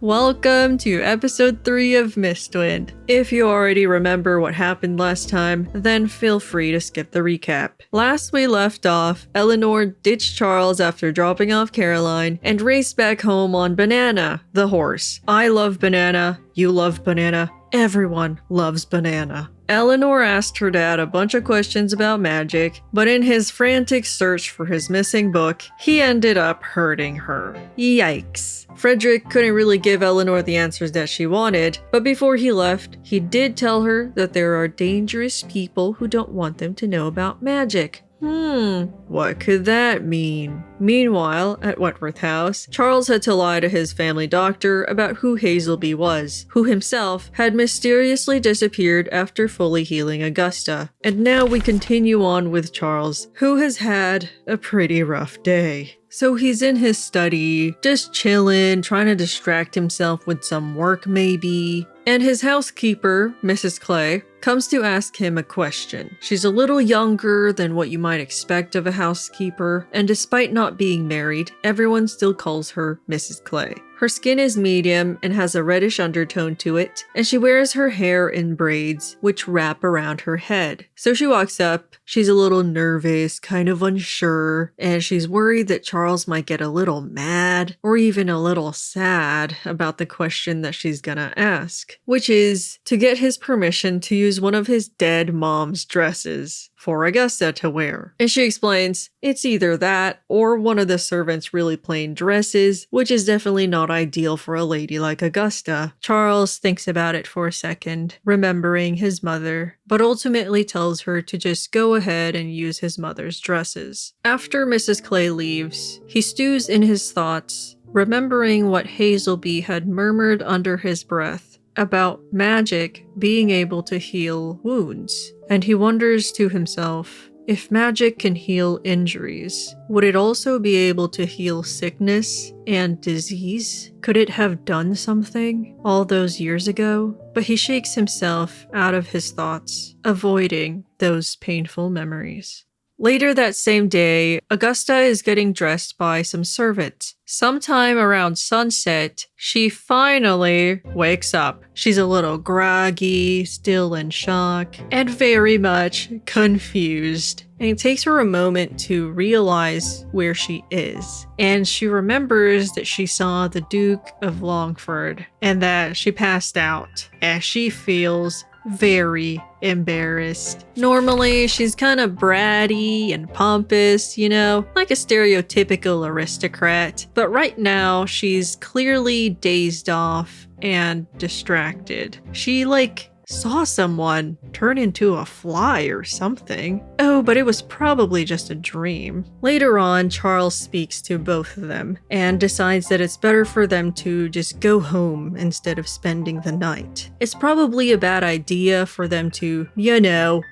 Welcome to episode 3 of Mistwind. If you already remember what happened last time, then feel free to skip the recap. Last we left off, Eleanor ditched Charles after dropping off Caroline and raced back home on Banana, the horse. I love Banana, you love Banana, everyone loves Banana. Eleanor asked her dad a bunch of questions about magic, but in his frantic search for his missing book, he ended up hurting her. Yikes. Frederick couldn't really give Eleanor the answers that she wanted, but before he left, he did tell her that there are dangerous people who don't want them to know about magic. What could that mean? Meanwhile, at Wentworth House, Charles had to lie to his family doctor about who Hazelby was, who himself had mysteriously disappeared after fully healing Augusta. And now we continue on with Charles, who has had a pretty rough day. So he's in his study, just chilling, trying to distract himself with some work maybe. And his housekeeper, Mrs. Clay, comes to ask him a question. She's a little younger than what you might expect of a housekeeper, and despite not being married, everyone still calls her Mrs. Clay. Her skin is medium and has a reddish undertone to it, and she wears her hair in braids, which wrap around her head. So she walks up, she's a little nervous, kind of unsure, and she's worried that Charles might get a little mad, or even a little sad about the question that she's gonna ask, which is to get his permission to use one of his dead mom's dresses for Augusta to wear. And she explains, it's either that or one of the servants' really plain dresses, which is definitely not ideal for a lady like Augusta. Charles thinks about it for a second, remembering his mother, but ultimately tells her to just go ahead and use his mother's dresses. After Mrs. Clay leaves, he stews in his thoughts, remembering what Hazelby had murmured under his breath about magic being able to heal wounds. And he wonders to himself, if magic can heal injuries, would it also be able to heal sickness and disease? Could it have done something all those years ago? But he shakes himself out of his thoughts, avoiding those painful memories. Later that same day, Augusta is getting dressed by some servants. Sometime around sunset, she finally wakes up. She's a little groggy, still in shock, and very much confused. And it takes her a moment to realize where she is. And she remembers that she saw the Duke of Longford and that she passed out as she feels very embarrassed. Normally, she's kind of bratty and pompous, you know, like a stereotypical aristocrat. But right now, she's clearly dazed off and distracted. She, saw someone turn into a fly or something. Oh, but it was probably just a dream. Later on, Charles speaks to both of them and decides that it's better for them to just go home instead of spending the night. It's probably a bad idea for them to,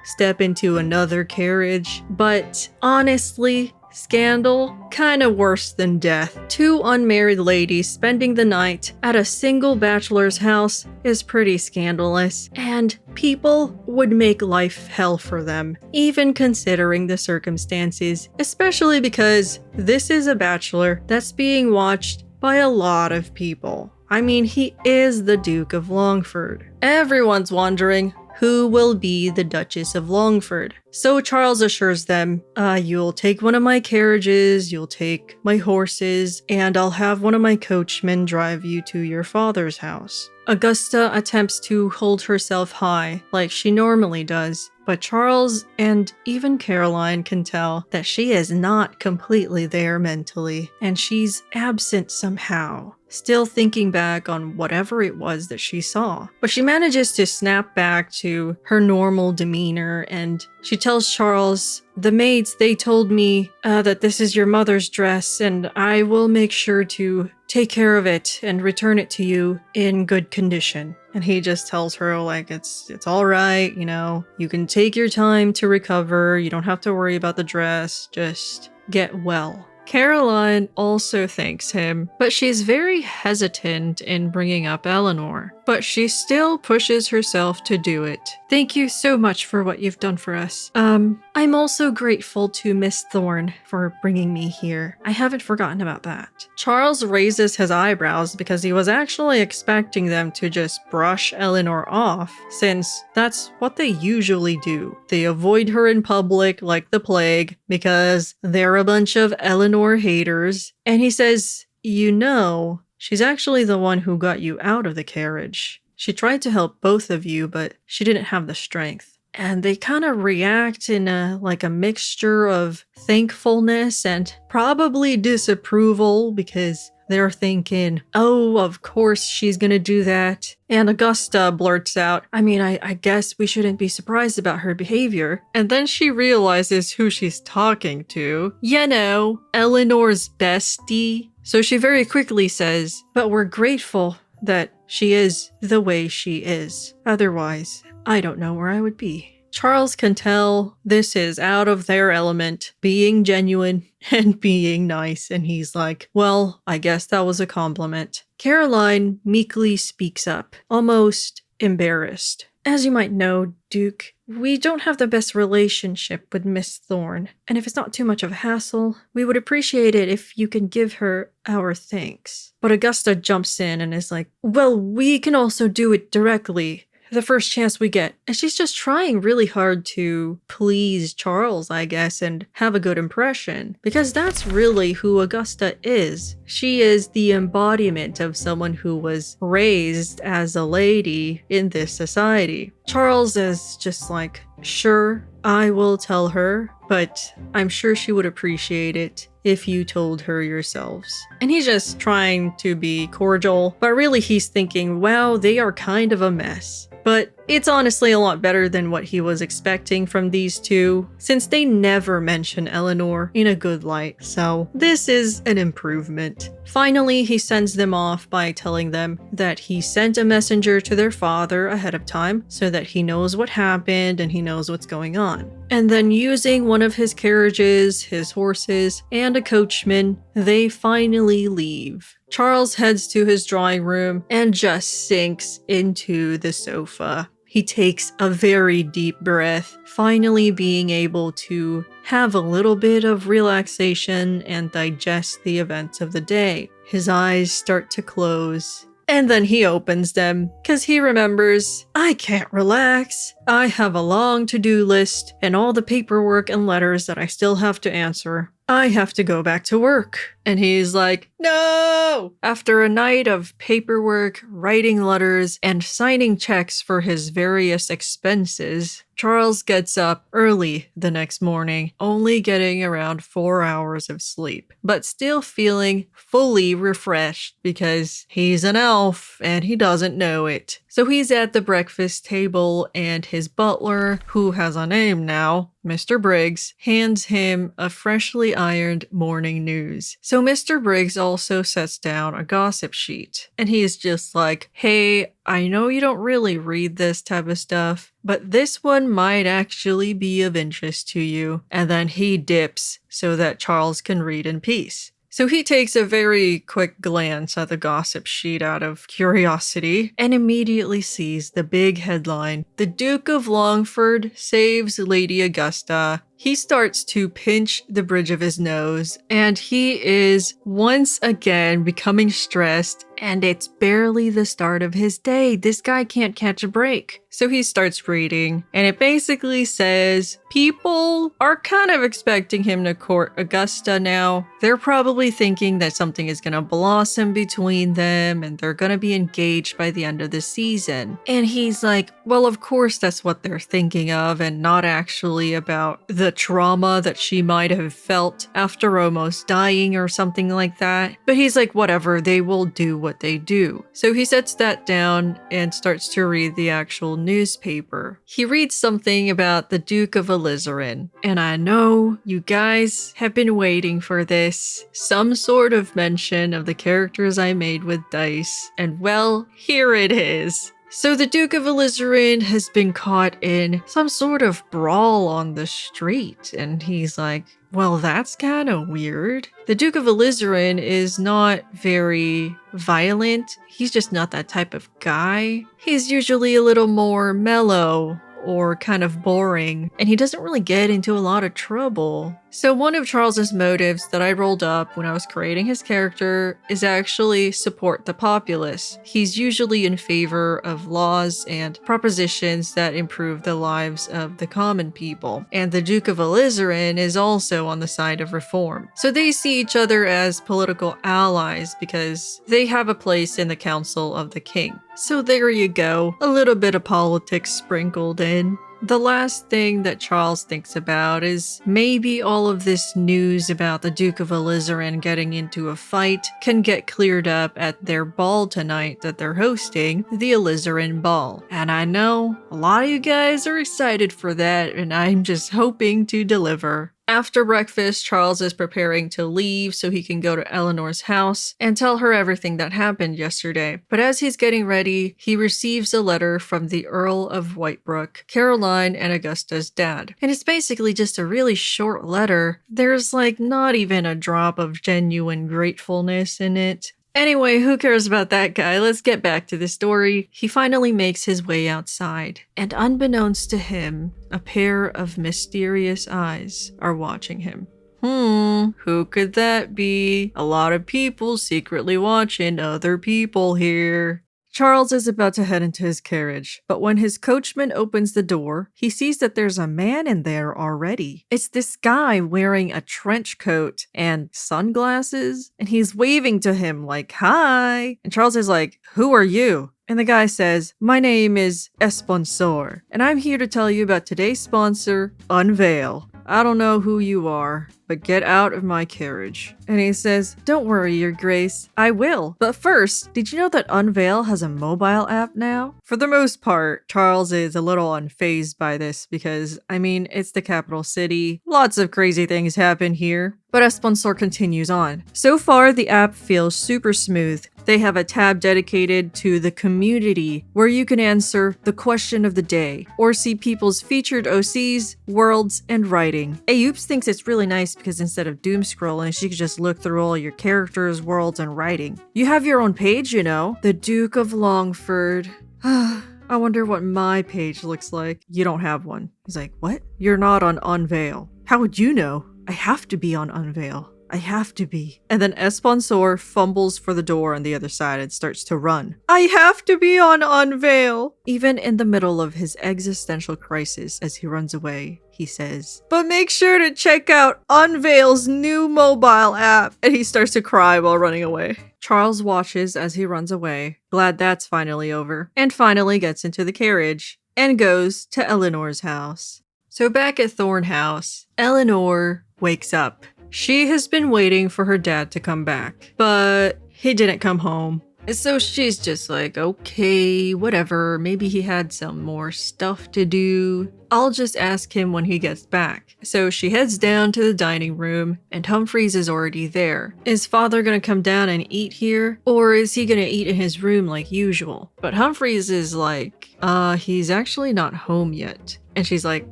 step into another carriage, but honestly, scandal? Kinda worse than death. Two unmarried ladies spending the night at a single bachelor's house is pretty scandalous, and people would make life hell for them, even considering the circumstances, especially because this is a bachelor that's being watched by a lot of people. I mean, he is the Duke of Longford. Everyone's wondering, who will be the Duchess of Longford? So Charles assures them, you'll take one of my carriages, you'll take my horses, and I'll have one of my coachmen drive you to your father's house. Augusta attempts to hold herself high, like she normally does, but Charles and even Caroline can tell that she is not completely there mentally, and she's absent somehow, still thinking back on whatever it was that she saw. But she manages to snap back to her normal demeanor, and she tells Charles, the maids, they told me that this is your mother's dress, and I will make sure to take care of it and return it to you in good condition. And he just tells her, it's all right, you can take your time to recover. You don't have to worry about the dress. Just get well. Caroline also thanks him, but she's very hesitant in bringing up Eleanor. But she still pushes herself to do it. Thank you so much for what you've done for us. I'm also grateful to Miss Thorne for bringing me here. I haven't forgotten about that. Charles raises his eyebrows because he was actually expecting them to just brush Eleanor off, since that's what they usually do. They avoid her in public like the plague because they're a bunch of Eleanor haters. And he says, you know, she's actually the one who got you out of the carriage. She tried to help both of you, but she didn't have the strength. And they kind of react in a mixture of thankfulness and probably disapproval because they're thinking, oh, of course she's gonna do that. And Augusta blurts out, I mean, I guess we shouldn't be surprised about her behavior. And then she realizes who she's talking to. You know, Eleanor's bestie. So she very quickly says, but we're grateful that she is the way she is. Otherwise, I don't know where I would be. Charles can tell this is out of their element, being genuine and being nice, and he's like, well, I guess that was a compliment. Caroline meekly speaks up, almost embarrassed. As you might know, Duke, we don't have the best relationship with Miss Thorne, and if it's not too much of a hassle, we would appreciate it if you can give her our thanks. But Augusta jumps in and is like, well, we can also do it directly. The first chance we get. And she's just trying really hard to please Charles, I guess, and have a good impression. Because that's really who Augusta is. She is the embodiment of someone who was raised as a lady in this society. Charles is just like, sure, I will tell her, but I'm sure she would appreciate it if you told her yourselves. And he's just trying to be cordial, but really he's thinking, wow, they are kind of a mess. But it's honestly a lot better than what he was expecting from these two, since they never mention Eleanor in a good light, so this is an improvement. Finally, he sends them off by telling them that he sent a messenger to their father ahead of time so that he knows what happened and he knows what's going on. And then using one of his carriages, his horses, and a coachman, they finally leave. Charles heads to his drawing room and just sinks into the sofa. He takes a very deep breath, finally being able to have a little bit of relaxation and digest the events of the day. His eyes start to close, and then he opens them because he remembers, I can't relax. I have a long to-do list and all the paperwork and letters that I still have to answer. I have to go back to work. And he's like, no! After a night of paperwork, writing letters, and signing checks for his various expenses, Charles gets up early the next morning, only getting around 4 hours of sleep, but still feeling fully refreshed because he's an elf and he doesn't know it. So he's at the breakfast table and his butler, who has a name now, Mr. Briggs, hands him a freshly ironed morning news. So Mr. Briggs also sets down a gossip sheet, and he's just like, hey, I know you don't really read this type of stuff, but this one might actually be of interest to you. And then he dips so that Charles can read in peace. So he takes a very quick glance at the gossip sheet out of curiosity and immediately sees the big headline, "The Duke of Longford saves Lady Augusta." He starts to pinch the bridge of his nose, and he is once again becoming stressed, and it's barely the start of his day. This guy can't catch a break. So he starts reading, and it basically says, people are kind of expecting him to court Augusta now. They're probably thinking that something is going to blossom between them, and they're going to be engaged by the end of the season. And he's like, well, of course that's what they're thinking of, and not actually about the trauma that she might have felt after almost dying or something like that. But he's like, whatever, they will do what they do. So he sets that down and starts to read the actual newspaper. He reads something about the Duke of Alizarin, and I know you guys have been waiting for this. Some sort of mention of the characters I made with dice, and well, here it is. So the Duke of Alizarin has been caught in some sort of brawl on the street, and he's like, well, that's kind of weird. The Duke of Alizarin is not very violent. He's just not that type of guy. He's usually a little more mellow or kind of boring, and he doesn't really get into a lot of trouble. So one of Charles's motives that I rolled up when I was creating his character is actually support the populace. He's usually in favor of laws and propositions that improve the lives of the common people. And the Duke of Alizarin is also on the side of reform. So they see each other as political allies because they have a place in the Council of the King. So there you go, a little bit of politics sprinkled in. The last thing that Charles thinks about is maybe all of this news about the Duke of Alizarin getting into a fight can get cleared up at their ball tonight that they're hosting, the Alizarin Ball. And I know a lot of you guys are excited for that, and I'm just hoping to deliver. After breakfast, Charles is preparing to leave so he can go to Eleanor's house and tell her everything that happened yesterday. But as he's getting ready, he receives a letter from the Earl of Whitebrook, Caroline and Augusta's dad. And it's basically just a really short letter. There's like not even a drop of genuine gratefulness in it. Anyway, who cares about that guy? Let's get back to the story. He finally makes his way outside, and unbeknownst to him, a pair of mysterious eyes are watching him. Who could that be? A lot of people secretly watching other people here. Charles is about to head into his carriage, but when his coachman opens the door, he sees that there's a man in there already. It's this guy wearing a trench coat and sunglasses, and he's waving to him like, "Hi." And Charles is like, "Who are you?" And the guy says, "My name is Esponsor, and I'm here to tell you about today's sponsor, Unveil. I don't know who you are, but get out of my carriage." And he says, "Don't worry, Your Grace, I will. But first, did you know that Unveil has a mobile app now?" For the most part, Charles is a little unfazed by this because, I mean, it's the capital city. Lots of crazy things happen here. But Esponsor continues on. "So far, the app feels super smooth. They have a tab dedicated to the community where you can answer the question of the day or see people's featured OCs, worlds, and writing. Ayeoops thinks it's really nice because instead of doom scrolling, she could just look through all your characters, worlds, and writing. You have your own page, you know. The Duke of Longford." I wonder what my page looks like. "You don't have one." He's like, "What? You're not on Unveil." "How would you know?" "I have to be on Unveil. I have to be." And then Esponsor fumbles for the door on the other side and starts to run. "I have to be on Unveil." Even in the middle of his existential crisis as he runs away, he says, "But make sure to check out Unveil's new mobile app." And he starts to cry while running away. Charles watches as he runs away, glad that's finally over, and finally gets into the carriage and goes to Eleanor's house. So back at Thorn House, Eleanor wakes up. She has been waiting for her dad to come back, but he didn't come home. So she's just like, okay, whatever, maybe he had some more stuff to do. I'll just ask him when he gets back. So she heads down to the dining room, and Humphreys is already there. Is father gonna come down and eat here? Or is he gonna eat in his room like usual? But Humphreys is like, he's actually not home yet. And she's like,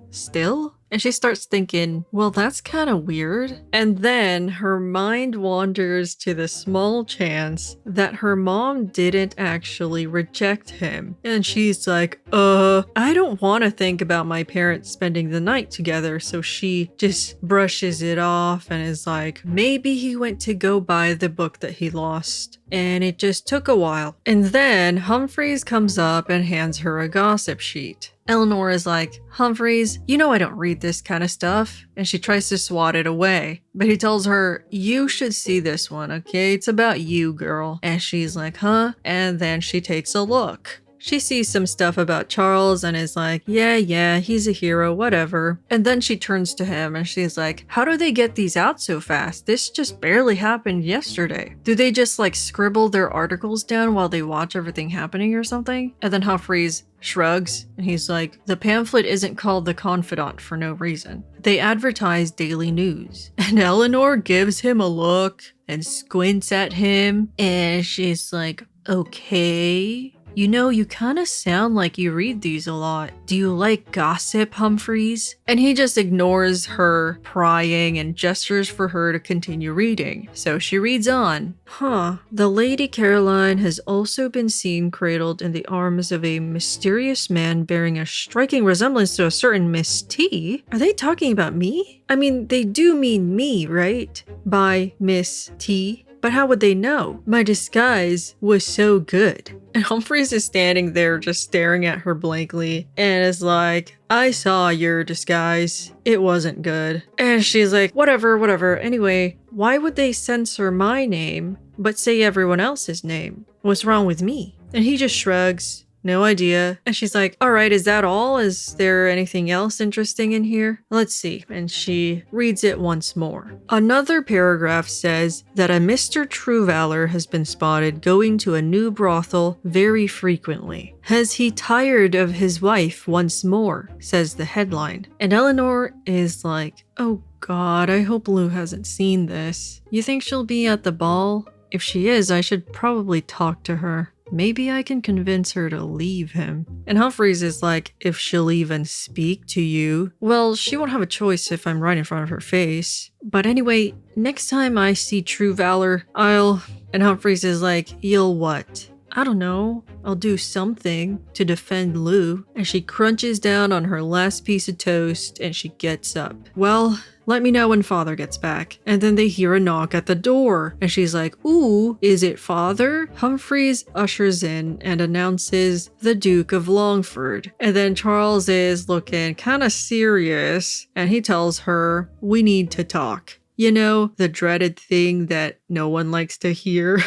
still? And she starts thinking, well, that's kind of weird. And then her mind wanders to the small chance that her mom didn't actually reject him. And she's like, I don't want to think about my parents spending the night together. So she just brushes it off and is like, maybe he went to go buy the book that he lost. And it just took a while. And then Humphreys comes up and hands her a gossip sheet. Eleanor is like, Humphreys, you know I don't read this kind of stuff. And she tries to swat it away. But he tells her, you should see this one, okay? It's about you, girl. And she's like, huh? And then she takes a look. She sees some stuff about Charles and is like, yeah, he's a hero, whatever. And then she turns to him and she's like, how do they get these out so fast? This just barely happened yesterday. Do they just like scribble their articles down while they watch everything happening or something? And then Humphreys shrugs and he's like, the pamphlet isn't called The Confidant for no reason. They advertise daily news. And Eleanor gives him a look and squints at him and she's like, okay. You know, you kind of sound like you read these a lot. Do you like gossip, Humphreys? And he just ignores her prying and gestures for her to continue reading. So she reads on. The Lady Caroline has also been seen cradled in the arms of a mysterious man bearing a striking resemblance to a certain Miss T. Are they talking about me? I mean, they do mean me, right? By Miss T. But how would they know? My disguise was so good. And Humphreys is standing there just staring at her blankly and is like, I saw your disguise. It wasn't good. And she's like, whatever. Anyway, why would they censor my name but say everyone else's name? What's wrong with me? And he just shrugs. No idea. And she's like, all right, is that all? Is there anything else interesting in here? Let's see. And she reads it once more. Another paragraph says that a Mr. Truevalor has been spotted going to a new brothel very frequently. Has he tired of his wife once more? Says the headline. And Eleanor is like, oh God, I hope Lou hasn't seen this. You think she'll be at the ball? If she is, I should probably talk to her. Maybe I can convince her to leave him. And Humphreys is like, if she'll even speak to you, well, she won't have a choice if I'm right in front of her face. But anyway, next time I see Truevalor, I'll... And Humphreys is like, you'll what? I don't know. I'll do something to defend Lou. And she crunches down on her last piece of toast and she gets up. Well, let me know when Father gets back. And then they hear a knock at the door. And she's like, ooh, is it Father? Humphreys ushers in and announces the Duke of Longford. And then Charles is looking kind of serious. And he tells her, we need to talk. You know, the dreaded thing that no one likes to hear.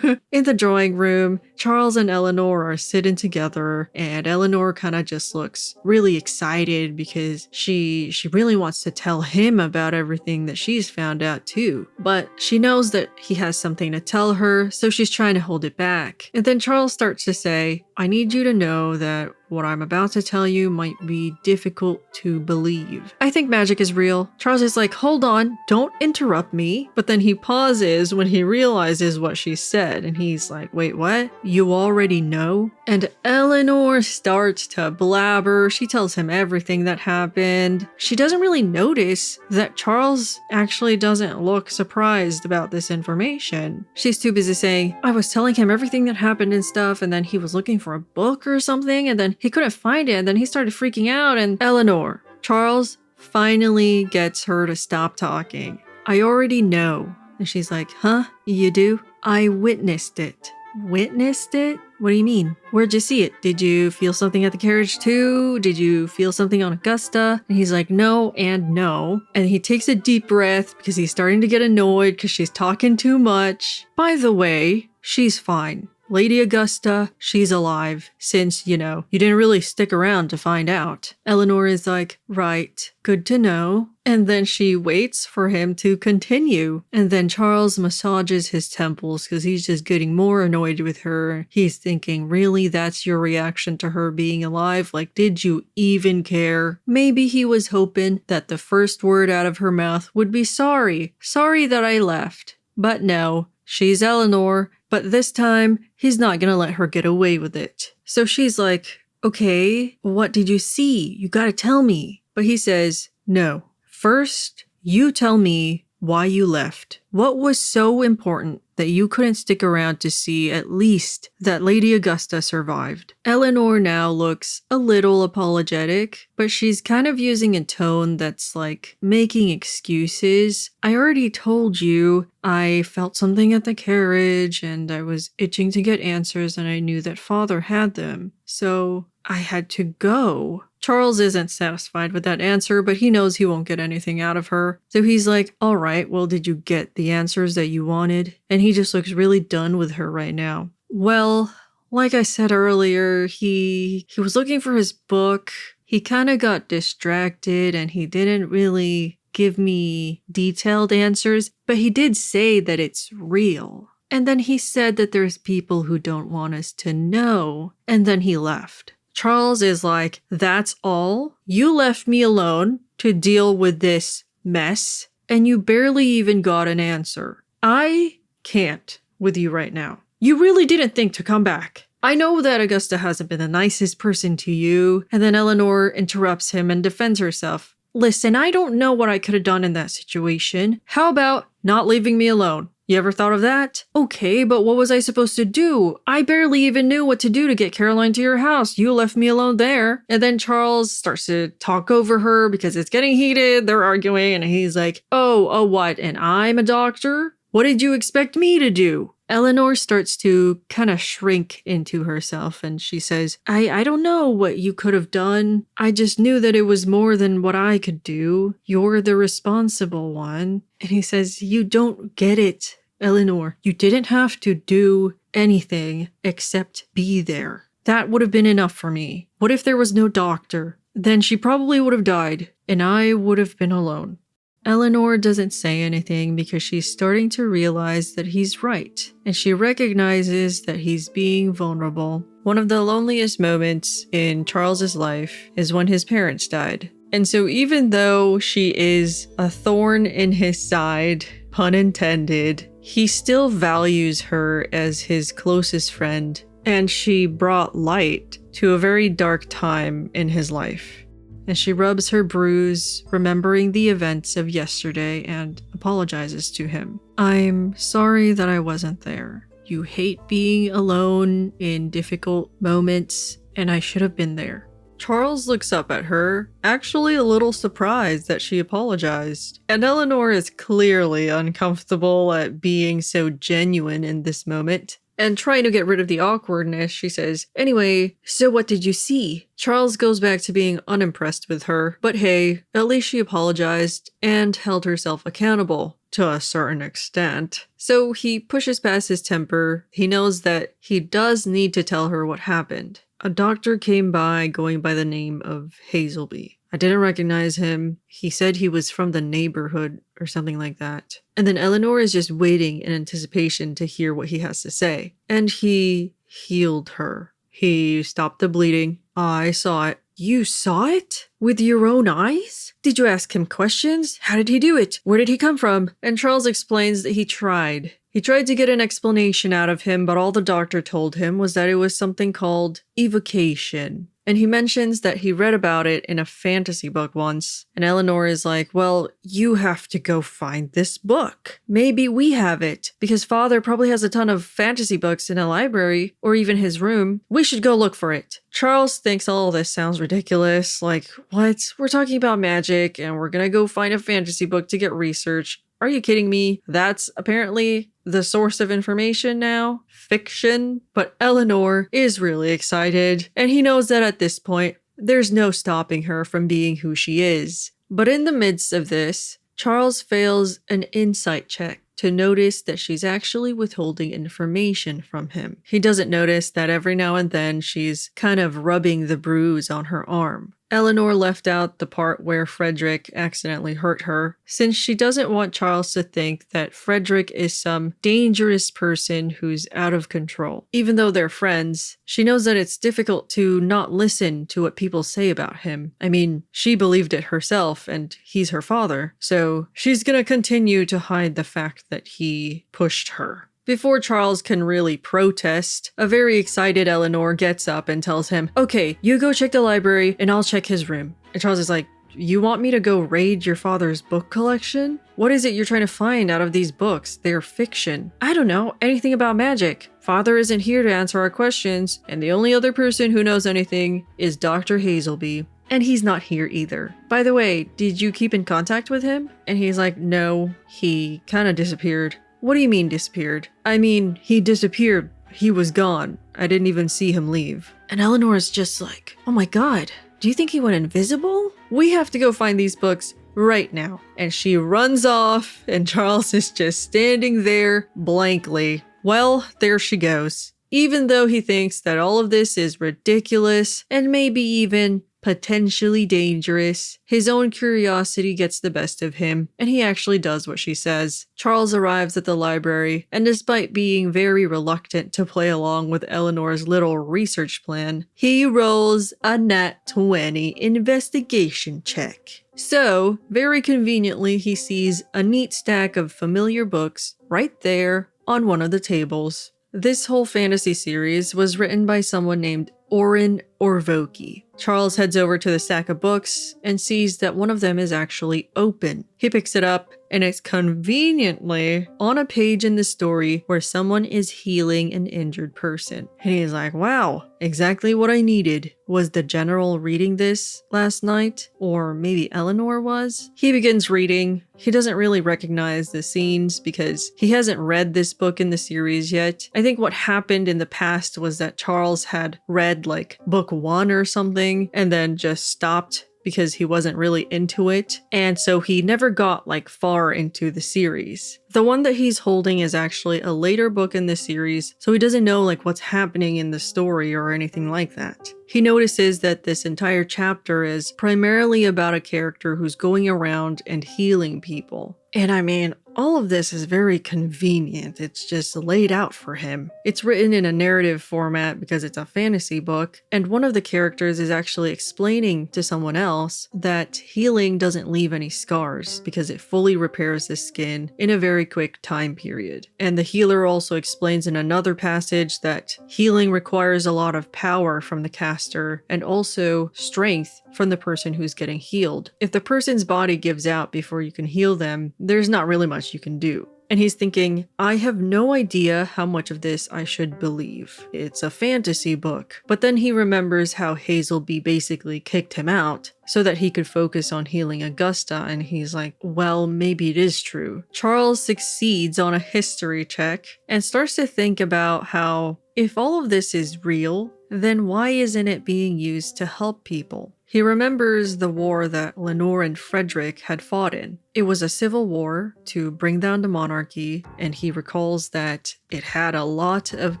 In the drawing room, Charles and Eleanor are sitting together, and Eleanor kind of just looks really excited because she really wants to tell him about everything that she's found out too. But she knows that he has something to tell her, so she's trying to hold it back. And then Charles starts to say, I need you to know that what I'm about to tell you might be difficult to believe. I think magic is real. Charles is like, hold on, don't interrupt me. But then he pauses when he realizes what she said. And he's like, wait, what? You already know? And Eleanor starts to blabber. She tells him everything that happened. She doesn't really notice that Charles actually doesn't look surprised about this information. She's too busy saying, I was telling him everything that happened and stuff. And then he was looking for a book or something. And then he couldn't find it, and then he started freaking out. And Eleanor, Charles finally gets her to stop talking. I already know. And she's like, huh? You do? I witnessed it. Witnessed it? What do you mean? Where'd you see it? Did you feel something at the carriage too? Did you feel something on Augusta? And he's like, no and no. And he takes a deep breath because he's starting to get annoyed because she's talking too much. By the way, she's fine. Lady Augusta, she's alive, since, you didn't really stick around to find out. Eleanor is like, right, good to know. And then she waits for him to continue. And then Charles massages his temples because he's just getting more annoyed with her. He's thinking, really, that's your reaction to her being alive? Like, did you even care? Maybe he was hoping that the first word out of her mouth would be sorry. Sorry that I left. But no, she's Eleanor. But this time, he's not gonna let her get away with it. So she's like, okay, what did you see? You gotta tell me. But he says, no. First, you tell me why you left. What was so important that you couldn't stick around to see at least that Lady Augusta survived? Eleanor now looks a little apologetic, but she's kind of using a tone that's like making excuses. I already told you I felt something at the carriage and I was itching to get answers and I knew that Father had them. So I had to go. Charles isn't satisfied with that answer, but he knows he won't get anything out of her. So he's like, all right, well, did you get the answers that you wanted? And he just looks really done with her right now. Well, like I said earlier, he was looking for his book. He kind of got distracted and he didn't really give me detailed answers, but he did say that it's real. And then he said that there's people who don't want us to know. And then he left. Charles is like, that's all? You left me alone to deal with this mess, and you barely even got an answer. I can't with you right now. You really didn't think to come back. I know that Augusta hasn't been the nicest person to you. And then Eleanor interrupts him and defends herself. Listen, I don't know what I could have done in that situation. How about not leaving me alone? You ever thought of that? Okay, but what was I supposed to do? I barely even knew what to do to get Caroline to your house. You left me alone there. And then Charles starts to talk over her because it's getting heated. They're arguing and he's like, oh, what? And I'm a doctor? What did you expect me to do? Eleanor starts to kind of shrink into herself and she says, I don't know what you could have done. I just knew that it was more than what I could do. You're the responsible one. And he says, you don't get it, Eleanor. You didn't have to do anything except be there. That would have been enough for me. What if there was no doctor? Then she probably would have died and I would have been alone. Eleanor doesn't say anything because she's starting to realize that he's right, and she recognizes that he's being vulnerable. One of the loneliest moments in Charles's life is when his parents died. And so even though she is a thorn in his side, pun intended, he still values her as his closest friend, and she brought light to a very dark time in his life. And she rubs her bruise, remembering the events of yesterday, and apologizes to him. I'm sorry that I wasn't there. You hate being alone in difficult moments, and I should have been there. Charles looks up at her, actually a little surprised that she apologized. And Eleanor is clearly uncomfortable at being so genuine in this moment. And trying to get rid of the awkwardness, she says, anyway, so what did you see? Charles goes back to being unimpressed with her, but hey, at least she apologized and held herself accountable to a certain extent. So he pushes past his temper. He knows that he does need to tell her what happened. A doctor came by going by the name of Hazelby. I didn't recognize him. He said he was from the neighborhood or something like that. And then Eleanor is just waiting in anticipation to hear what he has to say. And he healed her. He stopped the bleeding. I saw it. You saw it? With your own eyes? Did you ask him questions? How did he do it? Where did he come from? And Charles explains that he tried. He tried to get an explanation out of him, but all the doctor told him was that it was something called evocation. And he mentions that he read about it in a fantasy book once. And Eleanor is like, well, you have to go find this book. Maybe we have it, because Father probably has a ton of fantasy books in a library, or even his room. We should go look for it. Charles thinks all this sounds ridiculous. Like, what? We're talking about magic, and we're gonna go find a fantasy book to get research. Are you kidding me? That's apparently the source of information now? Fiction? But Eleanor is really excited, and he knows that at this point, there's no stopping her from being who she is. But in the midst of this, Charles fails an insight check to notice that she's actually withholding information from him. He doesn't notice that every now and then she's kind of rubbing the bruise on her arm. Eleanor left out the part where Frederick accidentally hurt her, since she doesn't want Charles to think that Frederick is some dangerous person who's out of control. Even though they're friends, she knows that it's difficult to not listen to what people say about him. I mean, she believed it herself, and he's her father, so she's gonna continue to hide the fact that he pushed her. Before Charles can really protest, a very excited Eleanor gets up and tells him, okay, you go check the library and I'll check his room. And Charles is like, you want me to go raid your father's book collection? What is it you're trying to find out of these books? They're fiction. I don't know, anything about magic. Father isn't here to answer our questions, and the only other person who knows anything is Dr. Hazelby. And he's not here either. By the way, did you keep in contact with him? And he's like, no, he kind of disappeared. What do you mean disappeared? I mean, he disappeared. He was gone. I didn't even see him leave. And Eleanor's just like, oh my god, do you think he went invisible? We have to go find these books right now. And she runs off, and Charles is just standing there blankly. Well, there she goes. Even though he thinks that all of this is ridiculous and maybe even potentially dangerous, his own curiosity gets the best of him, and he actually does what she says. Charles arrives at the library, and despite being very reluctant to play along with Eleanor's little research plan, he rolls a nat 20 investigation check. So, very conveniently, he sees a neat stack of familiar books right there on one of the tables. This whole fantasy series was written by someone named Oren Orvoki. Charles heads over to the stack of books and sees that one of them is actually open. He picks it up and it's conveniently on a page in the story where someone is healing an injured person. And he's like, wow, exactly what I needed. Was the general reading this last night? Or maybe Eleanor was? He begins reading. He doesn't really recognize the scenes because he hasn't read this book in the series yet. I think what happened in the past was that Charles had read like book 1 or something and then just stopped because he wasn't really into it. And so he never got like far into the series. The one that he's holding is actually a later book in the series, so he doesn't know like what's happening in the story or anything like that. He notices that this entire chapter is primarily about a character who's going around and healing people. And I mean, all of this is very convenient. It's just laid out for him. It's written in a narrative format because it's a fantasy book, and one of the characters is actually explaining to someone else that healing doesn't leave any scars because it fully repairs the skin in a very quick time period. And the healer also explains in another passage that healing requires a lot of power from the caster and also strength from the person who's getting healed. If the person's body gives out before you can heal them, there's not really much you can do. And he's thinking, I have no idea how much of this I should believe. It's a fantasy book. But then he remembers how Hazelby basically kicked him out so that he could focus on healing Augusta, and he's like, well, maybe it is true. Charles succeeds on a history check and starts to think about how if all of this is real, then why isn't it being used to help people? He remembers the war that Eleanor and Frederick had fought in. It was a civil war to bring down the monarchy, and he recalls that it had a lot of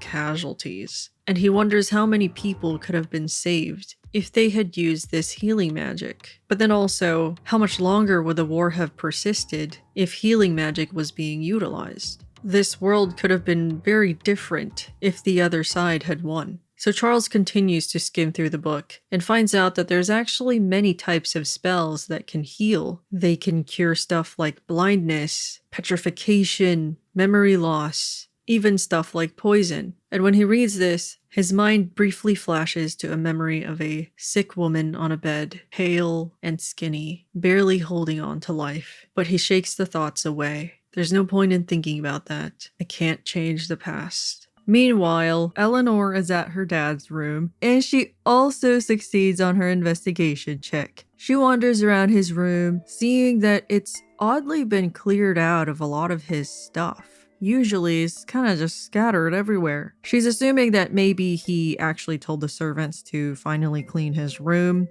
casualties. And he wonders how many people could have been saved if they had used this healing magic. But then also, how much longer would the war have persisted if healing magic was being utilized? This world could have been very different if the other side had won. So Charles continues to skim through the book and finds out that there's actually many types of spells that can heal. They can cure stuff like blindness, petrification, memory loss, even stuff like poison. And when he reads this, his mind briefly flashes to a memory of a sick woman on a bed, pale and skinny, barely holding on to life. But he shakes the thoughts away. There's no point in thinking about that. I can't change the past. Meanwhile, Eleanor is at her dad's room, and she also succeeds on her investigation check. She wanders around his room, seeing that it's oddly been cleared out of a lot of his stuff. Usually, it's kind of just scattered everywhere. She's assuming that maybe he actually told the servants to finally clean his room,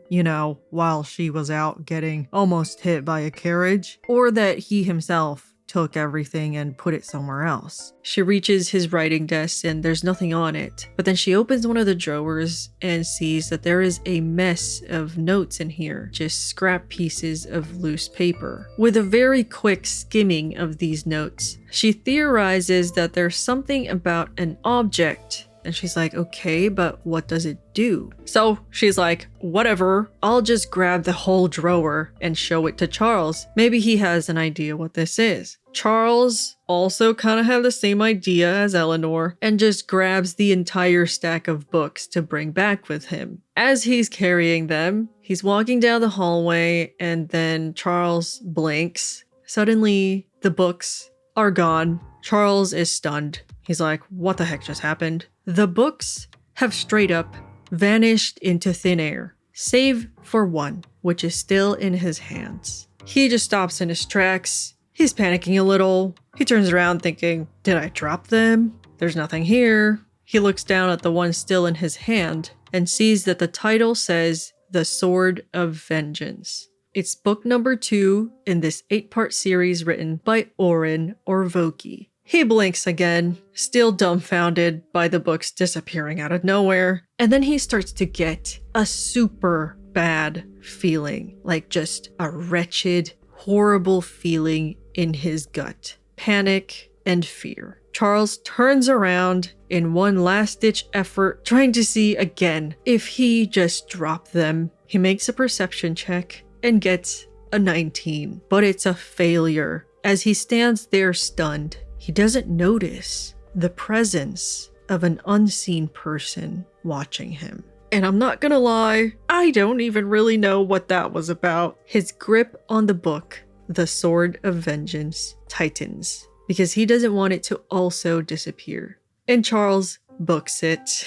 while she was out getting almost hit by a carriage, or that he himself took everything and put it somewhere else. She reaches his writing desk and there's nothing on it, but then she opens one of the drawers and sees that there is a mess of notes in here, just scrap pieces of loose paper. With a very quick skimming of these notes, she theorizes that there's something about an object. And she's like, okay, but what does it do? So she's like, whatever, I'll just grab the whole drawer and show it to Charles. Maybe he has an idea what this is. Charles also kind of had the same idea as Eleanor and just grabs the entire stack of books to bring back with him. As he's carrying them, he's walking down the hallway and then Charles blinks. Suddenly, the books are gone. Charles is stunned. He's like, what the heck just happened? The books have straight up vanished into thin air, save for one, which is still in his hands. He just stops in his tracks. He's panicking a little. He turns around thinking, did I drop them? There's nothing here. He looks down at the one still in his hand and sees that the title says The Sword of Vengeance. It's book number 2 in this 8-part series written by Oren Orvoki. He blinks again, still dumbfounded by the books disappearing out of nowhere. And then he starts to get a super bad feeling, like just a wretched, horrible feeling in his gut. Panic and fear. Charles turns around in one last-ditch effort, trying to see again if he just dropped them. He makes a perception check and gets a 19, but it's a failure. As he stands there stunned, he doesn't notice the presence of an unseen person watching him. And I'm not gonna lie, I don't even really know what that was about. His grip on the book, The Sword of Vengeance, tightens because he doesn't want it to also disappear. And Charles books it.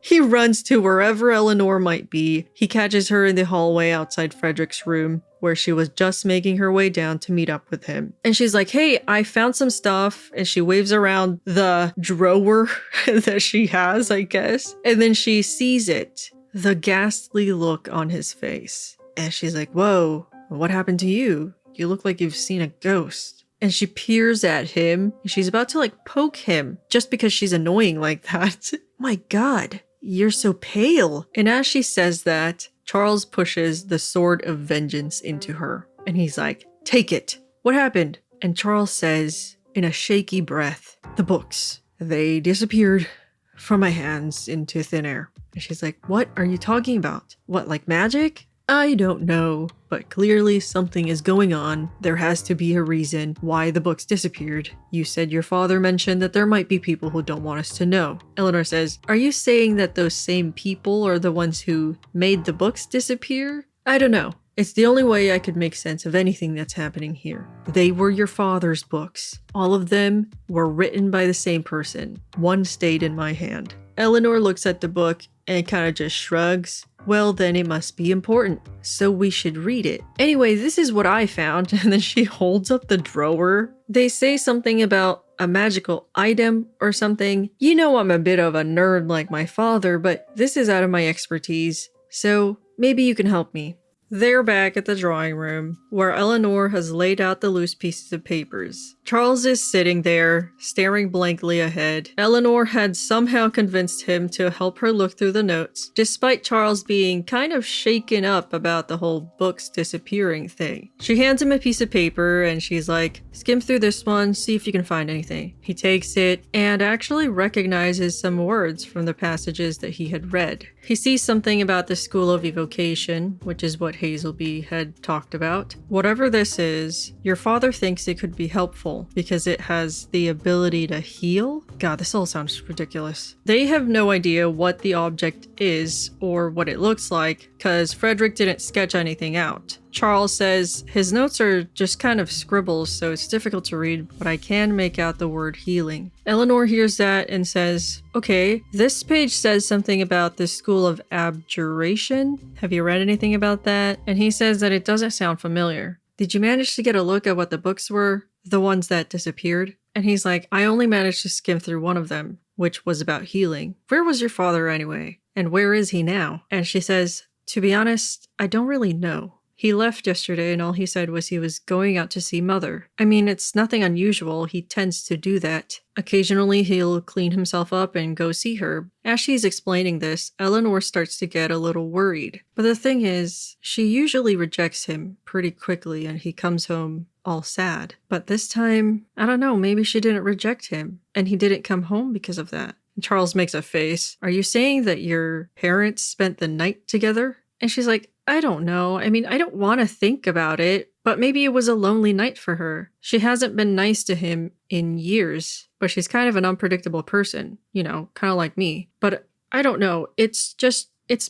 He runs to wherever Eleanor might be. He catches her in the hallway outside Frederick's room, where she was just making her way down to meet up with him. And she's like, hey, I found some stuff. And she waves around the drawer that she has, I guess. And then she sees it, the ghastly look on his face. And she's like, whoa, what happened to you? You look like you've seen a ghost. And she peers at him. She's about to poke him just because she's annoying like that. My God, you're so pale. And as she says that, Charles pushes the Sword of Vengeance into her. And he's like, take it. What happened? And Charles says in a shaky breath, the books, they disappeared from my hands into thin air. And she's like, what are you talking about? What, like magic? I don't know, but clearly something is going on. There has to be a reason why the books disappeared. You said your father mentioned that there might be people who don't want us to know. Eleanor says, are you saying that those same people are the ones who made the books disappear? I don't know. It's the only way I could make sense of anything that's happening here. They were your father's books. All of them were written by the same person. One stayed in my hand. Eleanor looks at the book and kind of just shrugs. Well, then it must be important, so we should read it. Anyway, this is what I found. And then she holds up the drawer. They say something about a magical item or something. You know I'm a bit of a nerd like my father, but this is out of my expertise, so maybe you can help me. They're back at the drawing room, where Eleanor has laid out the loose pieces of papers. Charles is sitting there, staring blankly ahead. Eleanor had somehow convinced him to help her look through the notes, despite Charles being kind of shaken up about the whole books disappearing thing. She hands him a piece of paper, and she's like, skim through this one, see if you can find anything. He takes it, and actually recognizes some words from the passages that he had read. He sees something about the School of Evocation, which is what Hazelby had talked about. Whatever this is, your father thinks it could be helpful because it has the ability to heal. God, this all sounds ridiculous. They have no idea what the object is or what it looks like because Frederick didn't sketch anything out. Charles says his notes are just kind of scribbles, so it's difficult to read, but I can make out the word healing. Eleanor hears that and says, okay, this page says something about the School of Abjuration. Have you read anything about that? And he says that it doesn't sound familiar. Did you manage to get a look at what the books were? The ones that disappeared? And he's like, I only managed to skim through one of them, which was about healing. Where was your father anyway? And where is he now? And she says, to be honest, I don't really know. He left yesterday and all he said was he was going out to see Mother. I mean, it's nothing unusual. He tends to do that. Occasionally, he'll clean himself up and go see her. As she's explaining this, Eleanor starts to get a little worried. But the thing is, she usually rejects him pretty quickly and he comes home all sad. But this time, I don't know, maybe she didn't reject him and he didn't come home because of that. And Charles makes a face. Are you saying that your parents spent the night together? And she's like, I don't know. I mean, I don't want to think about it, but maybe it was a lonely night for her. She hasn't been nice to him in years, but she's kind of an unpredictable person, you know, kind of like me. But I don't know. It's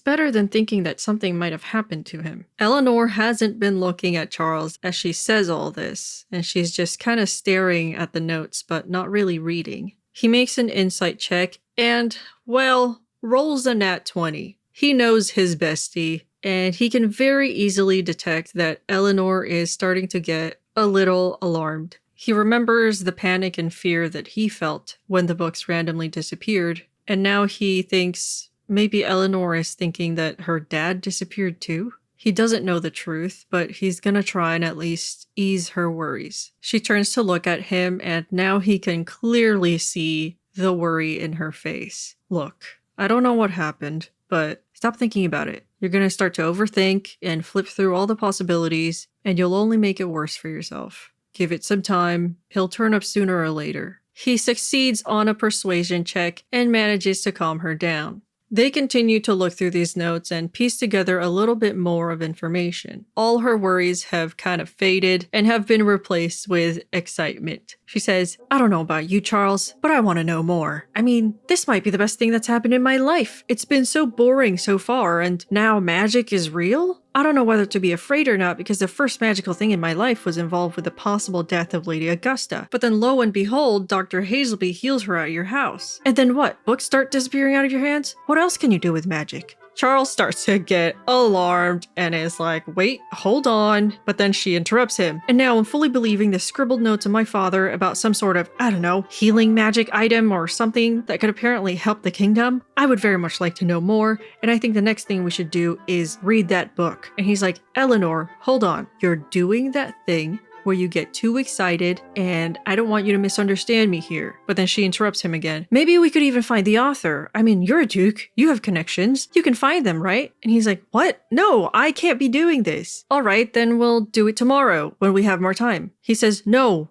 better than thinking that something might have happened to him. Eleanor hasn't been looking at Charles as she says all this, and she's just kind of staring at the notes, but not really reading. He makes an insight check and, well, rolls a nat 20. He knows his bestie, and he can very easily detect that Eleanor is starting to get a little alarmed. He remembers the panic and fear that he felt when the books randomly disappeared, and now he thinks maybe Eleanor is thinking that her dad disappeared too. He doesn't know the truth, but he's gonna try and at least ease her worries. She turns to look at him, and now he can clearly see the worry in her face. Look, I don't know what happened, but stop thinking about it. You're going to start to overthink and flip through all the possibilities, and you'll only make it worse for yourself. Give it some time. He'll turn up sooner or later. He succeeds on a persuasion check and manages to calm her down. They continue to look through these notes and piece together a little bit more of information. All her worries have kind of faded and have been replaced with excitement. She says, I don't know about you, Charles, but I want to know more. I mean, this might be the best thing that's happened in my life. It's been so boring so far, and now magic is real? I don't know whether to be afraid or not because the first magical thing in my life was involved with the possible death of Lady Augusta. But then lo and behold, Dr. Hazelby heals her at your house. And then what? Books start disappearing out of your hands? What else can you do with magic? Charles starts to get alarmed and is like, wait, hold on. But then she interrupts him. And now I'm fully believing the scribbled notes of my father about some sort of, I don't know, healing magic item or something that could apparently help the kingdom. I would very much like to know more. And I think the next thing we should do is read that book. And he's like, Eleanor, hold on. You're doing that thing where you get too excited, and I don't want you to misunderstand me here. But then she interrupts him again. Maybe we could even find the author. I mean, you're a duke. You have connections. You can find them, right? And he's like, what? No, I can't be doing this. All right, then we'll do it tomorrow when we have more time. He says, no.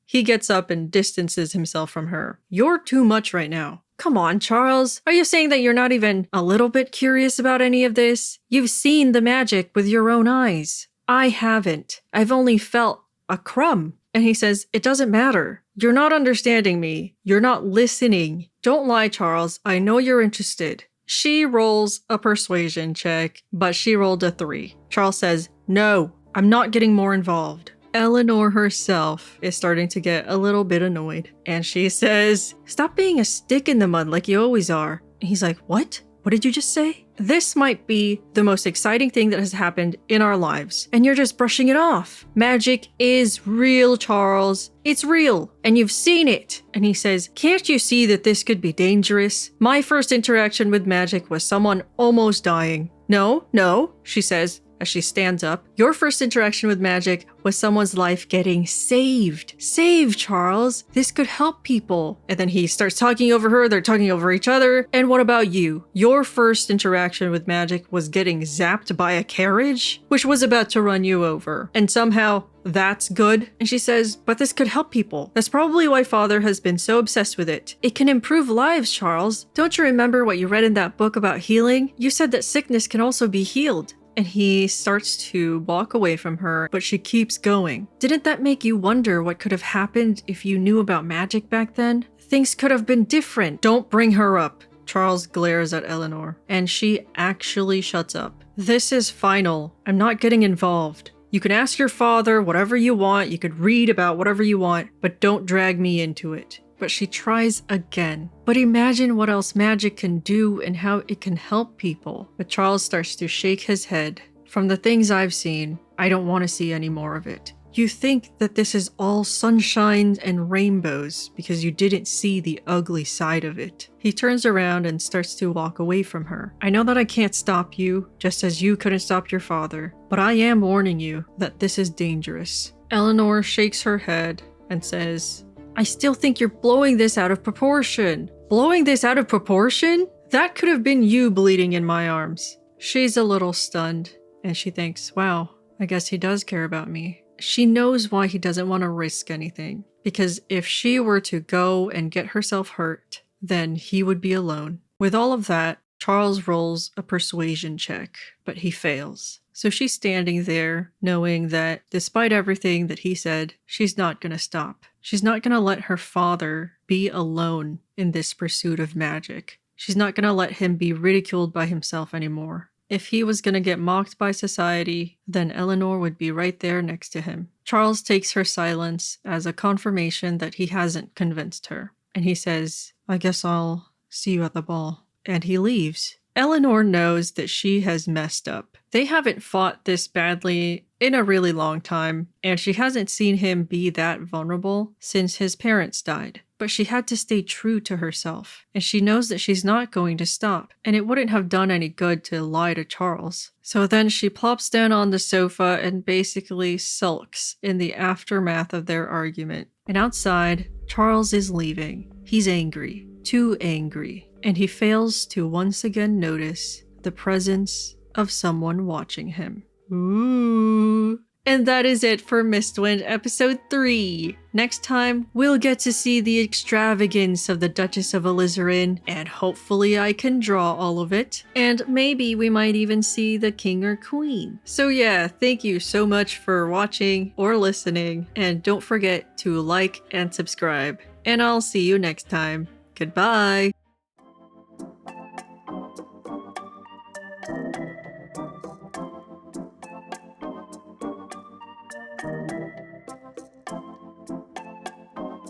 He gets up and distances himself from her. You're too much right now. Come on, Charles. Are you saying that you're not even a little bit curious about any of this? You've seen the magic with your own eyes. I haven't. I've only felt a crumb. And he says, it doesn't matter. You're not understanding me. You're not listening. Don't lie, Charles. I know you're interested. She rolls a persuasion check, but she rolled a 3. Charles says, no, I'm not getting more involved. Eleanor herself is starting to get a little bit annoyed. And she says, stop being a stick in the mud like you always are. And he's like, what? What did you just say? This might be the most exciting thing that has happened in our lives, and you're just brushing it off. Magic is real, Charles. It's real, and you've seen it. And he says, can't you see that this could be dangerous? My first interaction with magic was someone almost dying. No, she says, as she stands up. Your first interaction with magic was someone's life getting saved. Save, Charles. This could help people. And then he starts talking over her. They're talking over each other. And what about you? Your first interaction with magic was getting zapped by a carriage, which was about to run you over. And somehow that's good. And she says, but this could help people. That's probably why Father has been so obsessed with it. It can improve lives, Charles. Don't you remember what you read in that book about healing? You said that sickness can also be healed. And he starts to walk away from her, but she keeps going. Didn't that make you wonder what could have happened if you knew about magic back then? Things could have been different. Don't bring her up. Charles glares at Eleanor, and she actually shuts up. This is final. I'm not getting involved. You can ask your father whatever you want. You could read about whatever you want, but don't drag me into it. But she tries again. But imagine what else magic can do and how it can help people. But Charles starts to shake his head. From the things I've seen, I don't want to see any more of it. You think that this is all sunshine and rainbows because you didn't see the ugly side of it. He turns around and starts to walk away from her. I know that I can't stop you, just as you couldn't stop your father, but I am warning you that this is dangerous. Eleanor shakes her head and says, I still think you're blowing this out of proportion. Blowing this out of proportion? That could have been you bleeding in my arms. She's a little stunned, and she thinks, wow, I guess he does care about me. She knows why he doesn't want to risk anything, because if she were to go and get herself hurt, then he would be alone. With all of that, Charles rolls a persuasion check, but he fails. So she's standing there knowing that despite everything that he said, she's not going to stop. She's not going to let her father be alone in this pursuit of magic. She's not going to let him be ridiculed by himself anymore. If he was going to get mocked by society, then Eleanor would be right there next to him. Charles takes her silence as a confirmation that he hasn't convinced her. And he says, I guess I'll see you at the ball. And he leaves. Eleanor knows that she has messed up. They haven't fought this badly in a really long time, and she hasn't seen him be that vulnerable since his parents died. But she had to stay true to herself, and she knows that she's not going to stop, and it wouldn't have done any good to lie to Charles. So then she plops down on the sofa and basically sulks in the aftermath of their argument. And outside, Charles is leaving. He's angry, too angry, and he fails to once again notice the presence of someone watching him. Ooh. And that is it for Mistwind episode 3. Next time, we'll get to see the extravagance of the Duchess of Alizarin, and hopefully I can draw all of it. And maybe we might even see the king or queen. So yeah, thank you so much for watching or listening, and don't forget to like and subscribe. And I'll see you next time. Goodbye!